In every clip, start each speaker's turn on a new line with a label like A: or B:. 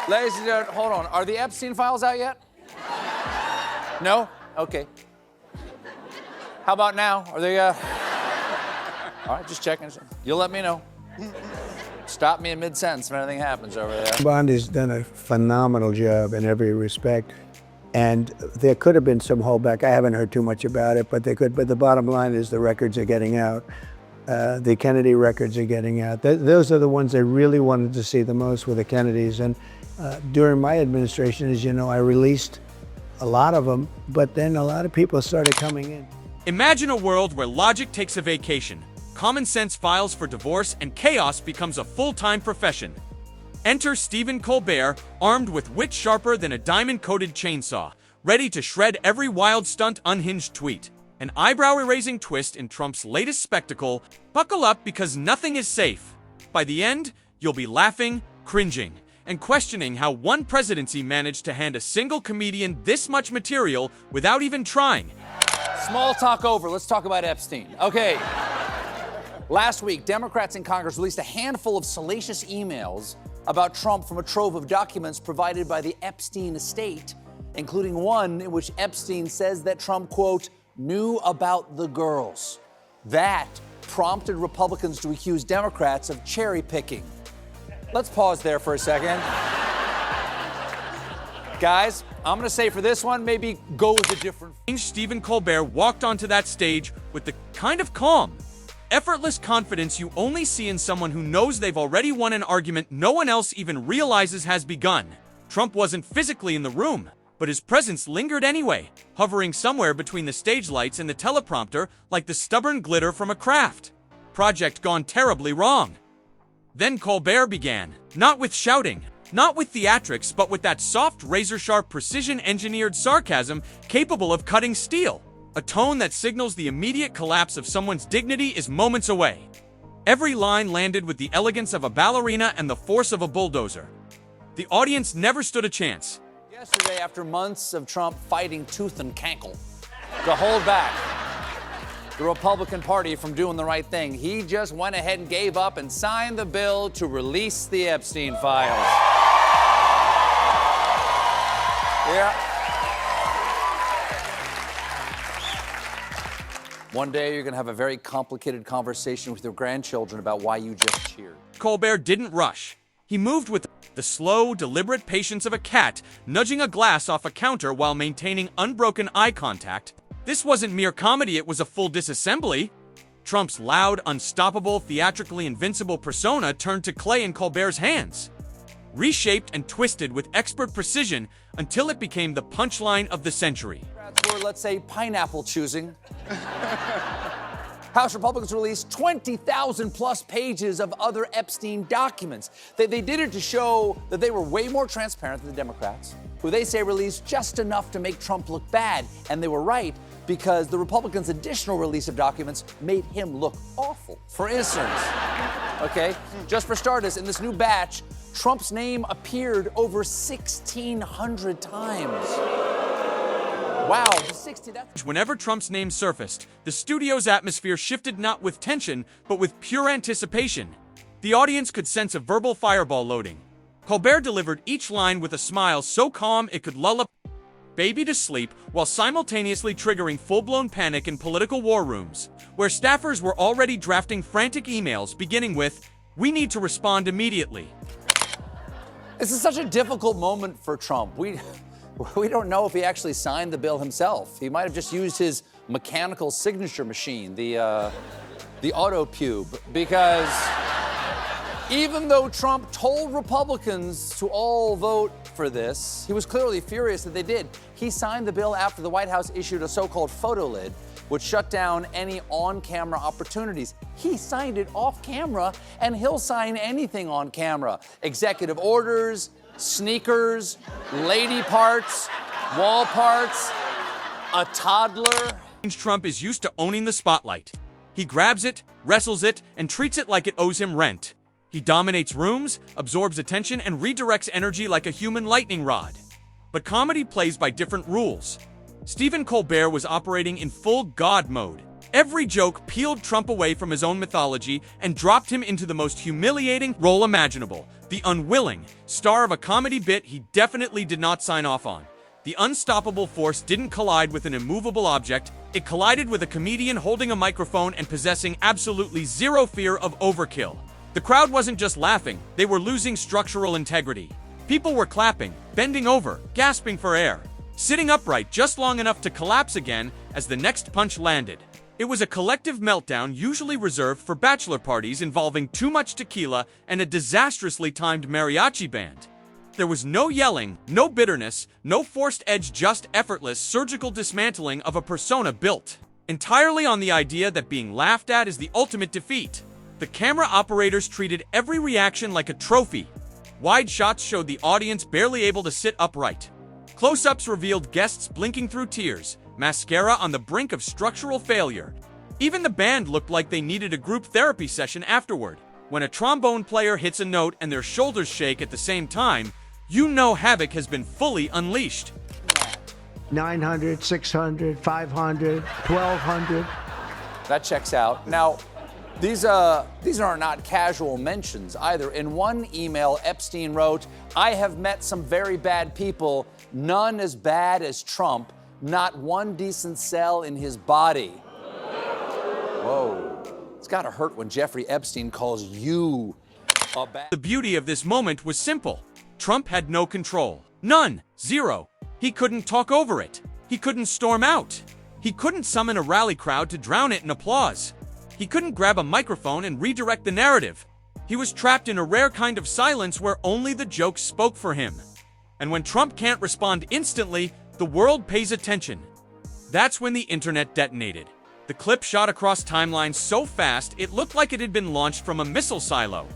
A: Ladies and gentlemen, hold on. Are the Epstein files out yet? No? Okay. How about now? Are they, All right, just checking. You'll let me know. Stop me in mid-sentence if anything happens over there.
B: Bond has done a phenomenal job in every respect. And there could have been some holdback. I haven't heard too much about it, but they could. But the bottom line is the records are getting out. The Kennedy records are getting out. Those are the ones I really wanted to see the most, were the Kennedys. And during my administration, as you know, I released a lot of them, but then a lot of people started coming in.
C: Imagine a world where logic takes a vacation, common sense files for divorce, and chaos becomes a full-time profession. Enter Stephen Colbert, armed with wit sharper than a diamond-coated chainsaw, ready to shred every wild stunt unhinged tweet. An eyebrow-erasing twist in Trump's latest spectacle. Buckle up, because nothing is safe. By the end, you'll be laughing, cringing, and questioning how one presidency managed to hand a single comedian this much material without even trying.
A: Small talk over. Let's talk about Epstein. Okay. Last week, Democrats in Congress released a handful of salacious emails about Trump from a trove of documents provided by the Epstein estate, including one in which Epstein says that Trump, quote, knew about the girls. That prompted Republicans to accuse Democrats of cherry picking. Let's pause there for a second. Guys, I'm going to say for this one, maybe go with a different...
C: Stephen Colbert walked onto that stage with the kind of calm, effortless confidence you only see in someone who knows they've already won an argument no one else even realizes has begun. Trump wasn't physically in the room, but his presence lingered anyway, hovering somewhere between the stage lights and the teleprompter like the stubborn glitter from a craft project gone terribly wrong. Then Colbert began, not with shouting, not with theatrics, but with that soft, razor-sharp, precision-engineered sarcasm capable of cutting steel. A tone that signals the immediate collapse of someone's dignity is moments away. Every line landed with the elegance of a ballerina and the force of a bulldozer. The audience never stood a chance.
A: Yesterday, after months of Trump fighting tooth and cankle to hold back the Republican Party from doing the right thing, he just went ahead and gave up and signed the bill to release the Epstein files. Yeah. One day, you're going to have a very complicated conversation with your grandchildren about why you just cheered.
C: Colbert didn't rush. He moved with the slow, deliberate patience of a cat, nudging a glass off a counter while maintaining unbroken eye contact. This wasn't mere comedy, it was a full disassembly. Trump's loud, unstoppable, theatrically invincible persona turned to clay in Colbert's hands, reshaped and twisted with expert precision until it became the punchline of the century.
A: Were, let's say, pineapple choosing. House Republicans released 20,000 plus pages of other Epstein documents. They did it to show that they were way more transparent than the Democrats, who they say released just enough to make Trump look bad. And they were right, because the Republicans' additional release of documents made him look awful. For instance, okay, just for starters, in this new batch, Trump's name appeared over 1,600 times. Wow,
C: Whenever Trump's name surfaced, the studio's atmosphere shifted not with tension, but with pure anticipation. The audience could sense a verbal fireball loading. Colbert delivered each line with a smile so calm it could lull a baby to sleep, while simultaneously triggering full-blown panic in political war rooms, where staffers were already drafting frantic emails beginning with, "We need to respond immediately."
A: This is such a difficult moment for Trump. We don't know if he actually signed the bill himself. He might have just used his mechanical signature machine, the auto-pube, because even though Trump told Republicans to all vote for this, he was clearly furious that they did. He signed the bill after the White House issued a so-called photo lid, which shut down any on-camera opportunities. He signed it off camera, and he'll sign anything on camera. Executive orders, sneakers, lady parts, wall parts, a toddler.
C: Trump is used to owning the spotlight. He grabs it, wrestles it, and treats it like it owes him rent. He dominates rooms, absorbs attention, and redirects energy like a human lightning rod. But comedy plays by different rules. Stephen Colbert was operating in full God mode. Every joke peeled Trump away from his own mythology and dropped him into the most humiliating role imaginable, the unwilling star of a comedy bit he definitely did not sign off on. The unstoppable force didn't collide with an immovable object, it collided with a comedian holding a microphone and possessing absolutely zero fear of overkill. The crowd wasn't just laughing, they were losing structural integrity. People were clapping, bending over, gasping for air, sitting upright just long enough to collapse again as the next punch landed. It was a collective meltdown usually reserved for bachelor parties involving too much tequila and a disastrously timed mariachi band. There was no yelling, no bitterness, no forced edge, just effortless surgical dismantling of a persona built entirely on the idea that being laughed at is the ultimate defeat. The camera operators treated every reaction like a trophy. Wide shots showed the audience barely able to sit upright. Close-ups revealed guests blinking through tears, mascara on the brink of structural failure. Even the band looked like they needed a group therapy session afterward. When a trombone player hits a note and their shoulders shake at the same time, you know havoc has been fully unleashed.
B: 900, 600, 500, 1200.
A: That checks out. Now, these are not casual mentions either. In one email, Epstein wrote, "I have met some very bad people, none as bad as Trump, not one decent cell in his body." Whoa. It's gotta hurt when Jeffrey Epstein calls you a bad...
C: The beauty of this moment was simple. Trump had no control. None. Zero. He couldn't talk over it. He couldn't storm out. He couldn't summon a rally crowd to drown it in applause. He couldn't grab a microphone and redirect the narrative. He was trapped in a rare kind of silence where only the jokes spoke for him. And when Trump can't respond instantly, the world pays attention. That's when the internet detonated. The clip shot across timelines so fast it looked like it had been launched from a missile silo.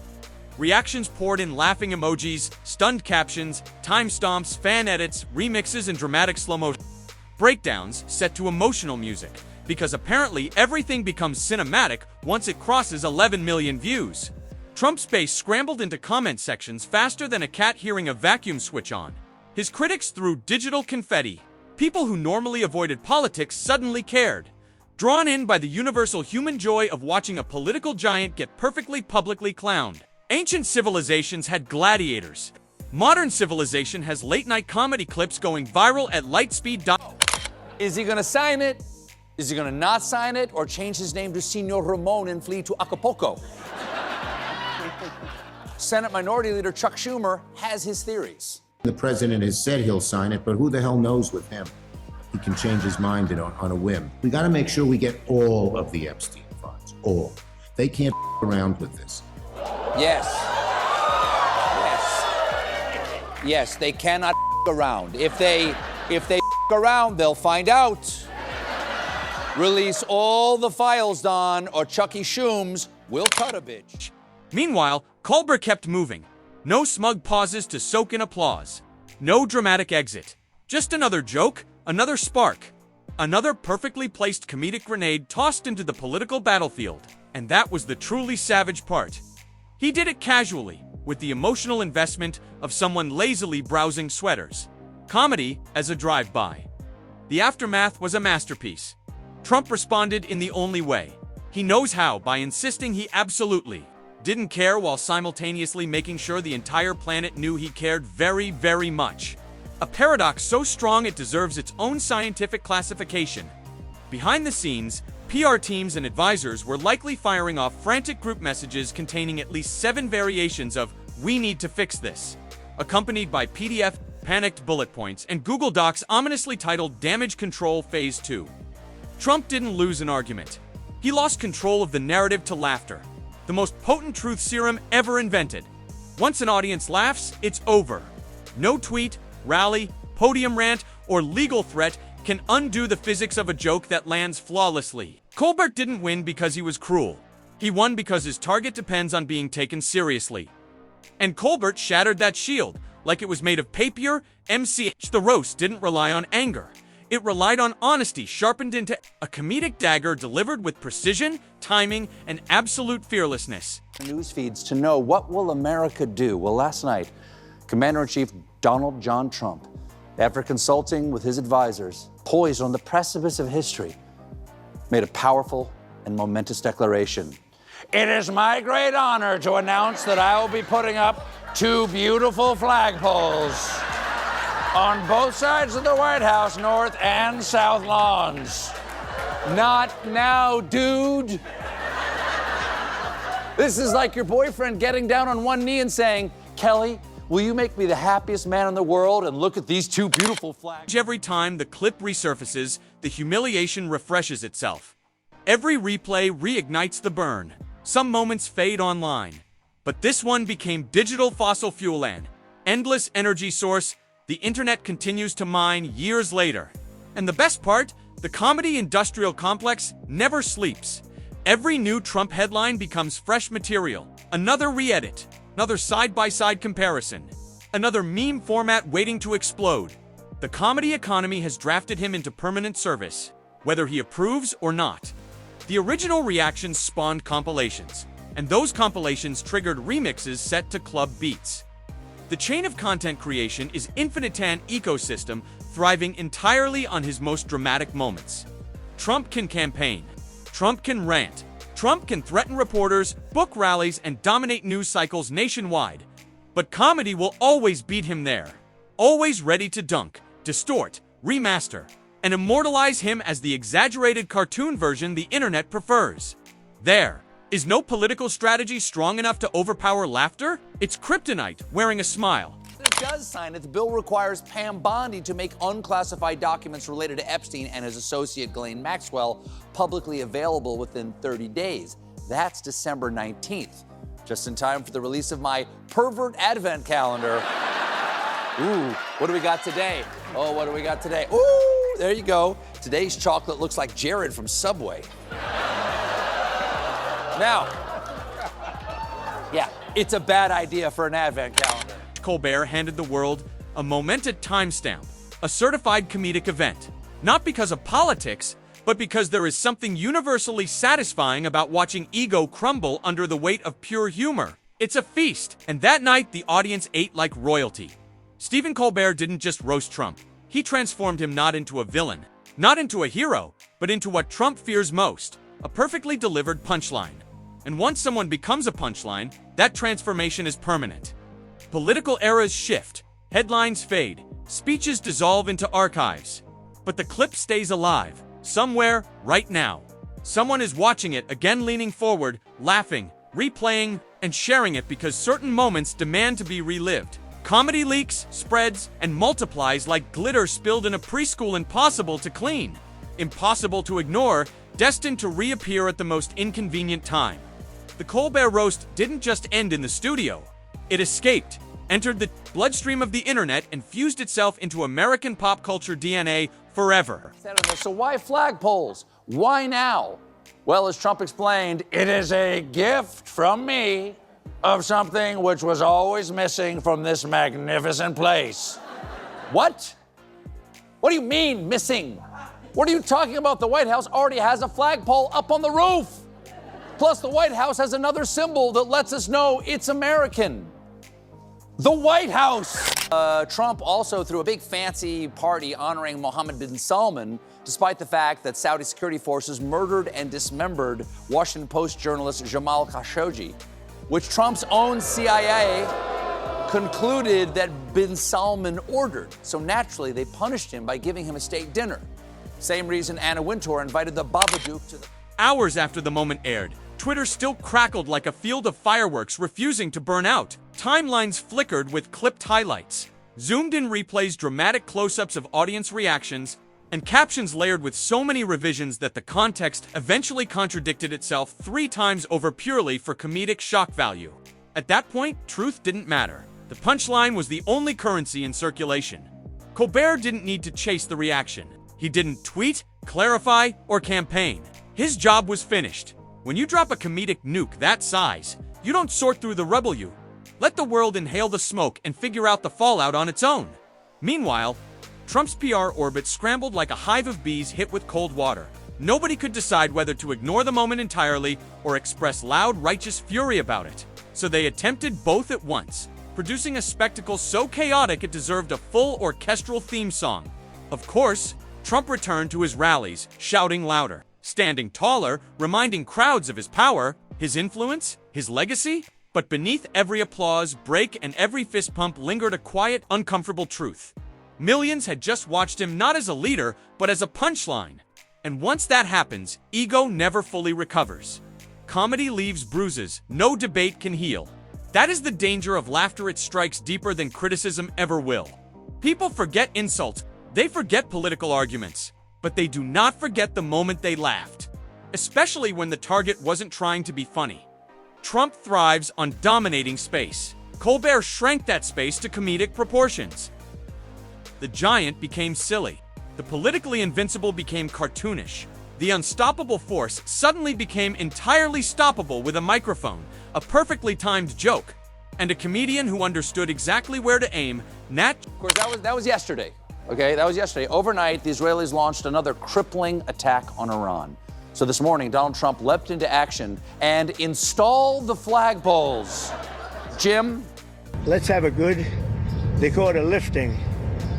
C: Reactions poured in, laughing emojis, stunned captions, timestamps, fan edits, remixes, and dramatic slow-motion breakdowns set to emotional music, because apparently everything becomes cinematic once it crosses 11 million views. Trump's base scrambled into comment sections faster than a cat hearing a vacuum switch on. His critics threw digital confetti. People who normally avoided politics suddenly cared, drawn in by the universal human joy of watching a political giant get perfectly publicly clowned. Ancient civilizations had gladiators. Modern civilization has late-night comedy clips going viral at light speed.
A: Is he gonna sign it? Is he gonna not sign it, or change his name to Senor Ramon and flee to Acapulco? Senate Minority Leader Chuck Schumer has his theories.
D: The president has said he'll sign it, but who the hell knows with him? He can change his mind on a whim. We got to make sure we get all of the Epstein funds. All. They can't around with this.
A: Yes. Yes, they cannot around. If they around, they'll find out. Release all the files, Don, or Chucky Schooms will cut a bitch.
C: Meanwhile, Colbert kept moving. No smug pauses to soak in applause. No dramatic exit. Just another joke, another spark. Another perfectly placed comedic grenade tossed into the political battlefield. And that was the truly savage part. He did it casually, with the emotional investment of someone lazily browsing sweaters. Comedy as a drive-by. The aftermath was a masterpiece. Trump responded in the only way he knows how, by insisting he absolutely didn't care, while simultaneously making sure the entire planet knew he cared very, very much. A paradox so strong it deserves its own scientific classification. Behind the scenes, PR teams and advisors were likely firing off frantic group messages containing at least 7 variations of "we need to fix this," accompanied by PDF, panicked bullet points, and Google Docs ominously titled "Damage Control Phase 2." Trump didn't lose an argument. He lost control of the narrative to laughter, the most potent truth serum ever invented. Once an audience laughs, it's over. No tweet, rally, podium rant, or legal threat can undo the physics of a joke that lands flawlessly. Colbert didn't win because he was cruel. He won because his target depends on being taken seriously. And Colbert shattered that shield like it was made of papier, MCH. The roast didn't rely on anger. It relied on honesty sharpened into a comedic dagger delivered with precision, timing, and absolute fearlessness.
A: News feeds to know what will America do. Well, last night, Commander-in-Chief Donald John Trump, after consulting with his advisors, poised on the precipice of history, made a powerful and momentous declaration. It is my great honor to announce that I will be putting up 2 beautiful flagpoles on both sides of the White House, north and south lawns. Not now, dude. This is like your boyfriend getting down on one knee and saying, Kelly, will you make me the happiest man in the world and look at these 2 beautiful flags?
C: Every time the clip resurfaces, the humiliation refreshes itself. Every replay reignites the burn. Some moments fade online. But this one became digital fossil fuel and endless energy source the internet continues to mine years later. And the best part, the comedy industrial complex never sleeps. Every new Trump headline becomes fresh material. Another re-edit, another side-by-side comparison, another meme format waiting to explode. The comedy economy has drafted him into permanent service, whether he approves or not. The original reactions spawned compilations, and those compilations triggered remixes set to club beats. The chain of content creation is infinite an ecosystem thriving entirely on his most dramatic moments. Trump can campaign. Trump can rant. Trump can threaten reporters, book rallies, and dominate news cycles nationwide. But comedy will always beat him there. Always ready to dunk, distort, remaster, and immortalize him as the exaggerated cartoon version the internet prefers. There is no political strategy strong enough to overpower laughter. It's kryptonite wearing a smile.
A: If it does sign it, the bill requires Pam Bondi to make unclassified documents related to Epstein and his associate Ghislaine Maxwell publicly available within 30 days. That's December 19th, just in time for the release of my pervert advent calendar. Ooh, what do we got today? Oh, what do we got today? Ooh, there you go. Today's chocolate looks like Jared from Subway. Now, yeah, it's a bad idea for an advent calendar.
C: Colbert handed the world a momentous timestamp, a certified comedic event. Not because of politics, but because there is something universally satisfying about watching ego crumble under the weight of pure humor. It's a feast, and that night the audience ate like royalty. Stephen Colbert didn't just roast Trump. He transformed him not into a villain, not into a hero, but into what Trump fears most, a perfectly delivered punchline. And once someone becomes a punchline, that transformation is permanent. Political eras shift, headlines fade, speeches dissolve into archives. But the clip stays alive, somewhere, right now. Someone is watching it again, leaning forward, laughing, replaying, and sharing it because certain moments demand to be relived. Comedy leaks, spreads, and multiplies like glitter spilled in a preschool, impossible to clean, impossible to ignore, destined to reappear at the most inconvenient time. The Colbert roast didn't just end in the studio. It escaped, entered the bloodstream of the internet, and fused itself into American pop culture DNA forever.
A: So why flagpoles? Why now? Well, as Trump explained, it is a gift from me of something which was always missing from this magnificent place. What? What do you mean, missing? What are you talking about? The White House already has a flagpole up on the roof. Plus, the White House has another symbol that lets us know it's American. The White House! Trump also threw a big fancy party honoring Mohammed bin Salman, despite the fact that Saudi security forces murdered and dismembered Washington Post journalist Jamal Khashoggi, which Trump's own CIA concluded that bin Salman ordered. So naturally, they punished him by giving him a state dinner. Same reason Anna Wintour invited the Babadook to the...
C: Hours after the moment aired, Twitter still crackled like a field of fireworks refusing to burn out. Timelines flickered with clipped highlights, zoomed-in replays, dramatic close-ups of audience reactions, and captions layered with so many revisions that the context eventually contradicted itself 3 times over purely for comedic shock value. At that point, truth didn't matter. The punchline was the only currency in circulation. Colbert didn't need to chase the reaction. He didn't tweet, clarify, or campaign. His job was finished. When you drop a comedic nuke that size, you don't sort through the rubble. You let the world inhale the smoke and figure out the fallout on its own. Meanwhile, Trump's PR orbit scrambled like a hive of bees hit with cold water. Nobody could decide whether to ignore the moment entirely or express loud, righteous fury about it. So they attempted both at once, producing a spectacle so chaotic it deserved a full orchestral theme song. Of course, Trump returned to his rallies, shouting louder. standing taller, reminding crowds of his power, his influence, his legacy. But beneath every applause, break, and every fist pump lingered a quiet, uncomfortable truth. Millions had just watched him not as a leader, but as a punchline. And once that happens, ego never fully recovers. Comedy leaves bruises no debate can heal. That is the danger of laughter. It strikes deeper than criticism ever will. People forget insults, they forget political arguments, but they do not forget the moment they laughed. Especially when the target wasn't trying to be funny. Trump thrives on dominating space. Colbert shrank that space to comedic proportions. The giant became silly. The politically invincible became cartoonish. The unstoppable force suddenly became entirely stoppable with a microphone, a perfectly timed joke, and a comedian who understood exactly where to aim.
A: Of course, that was yesterday. Okay, that was yesterday. Overnight, the Israelis launched another crippling attack on Iran. So this morning, Donald Trump leapt into action and installed the flagpoles. Jim?
B: Let's have a good, they call it a lifting.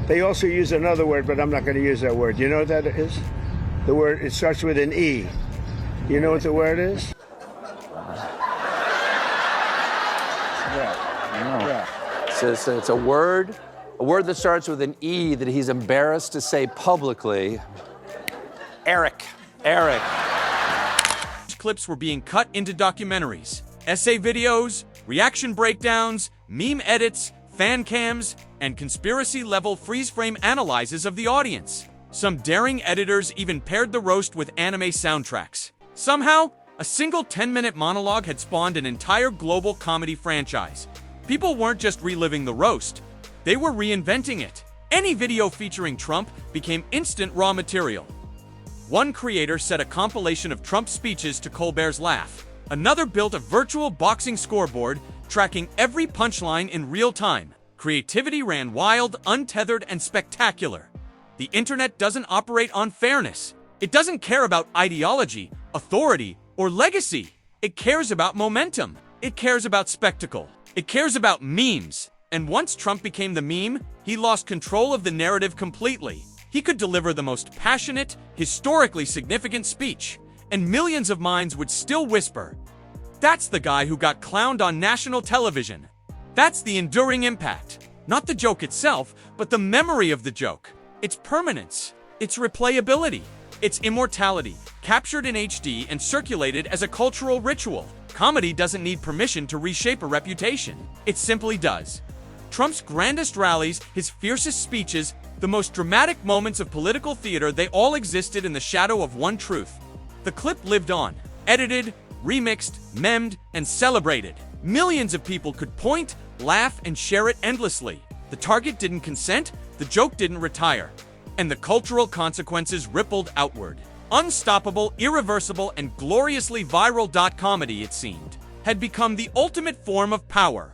B: They also use another word, but I'm not going to use that word. You know what that is? The word, it starts with an E. You know what the word is?
A: It's a word that starts with an E that he's embarrassed to say publicly. Eric.
C: Clips were being cut into documentaries, essay videos, reaction breakdowns, meme edits, fan cams, and conspiracy-level freeze-frame analyses of the audience. Some daring editors even paired the roast with anime soundtracks. Somehow, a single 10-minute monologue had spawned an entire global comedy franchise. People weren't just reliving the roast, they were reinventing it. Any video featuring Trump became instant raw material. One creator set a compilation of Trump's speeches to Colbert's laugh. Another built a virtual boxing scoreboard, tracking every punchline in real time. Creativity ran wild, untethered, and spectacular. The internet doesn't operate on fairness. It doesn't care about ideology, authority, or legacy. It cares about momentum. It cares about spectacle. It cares about memes. And once Trump became the meme, he lost control of the narrative completely. He could deliver the most passionate, historically significant speech, and millions of minds would still whisper, "That's the guy who got clowned on national television." That's the enduring impact. Not the joke itself, but the memory of the joke. Its permanence, its replayability, its immortality, captured in HD and circulated as a cultural ritual. Comedy doesn't need permission to reshape a reputation. It simply does. Trump's grandest rallies, his fiercest speeches, the most dramatic moments of political theater, they all existed in the shadow of one truth. The clip lived on, edited, remixed, memed, and celebrated. Millions of people could point, laugh, and share it endlessly. The target didn't consent, the joke didn't retire, and the cultural consequences rippled outward. Unstoppable, irreversible, and gloriously viral. Comedy, it seemed, had become the ultimate form of power.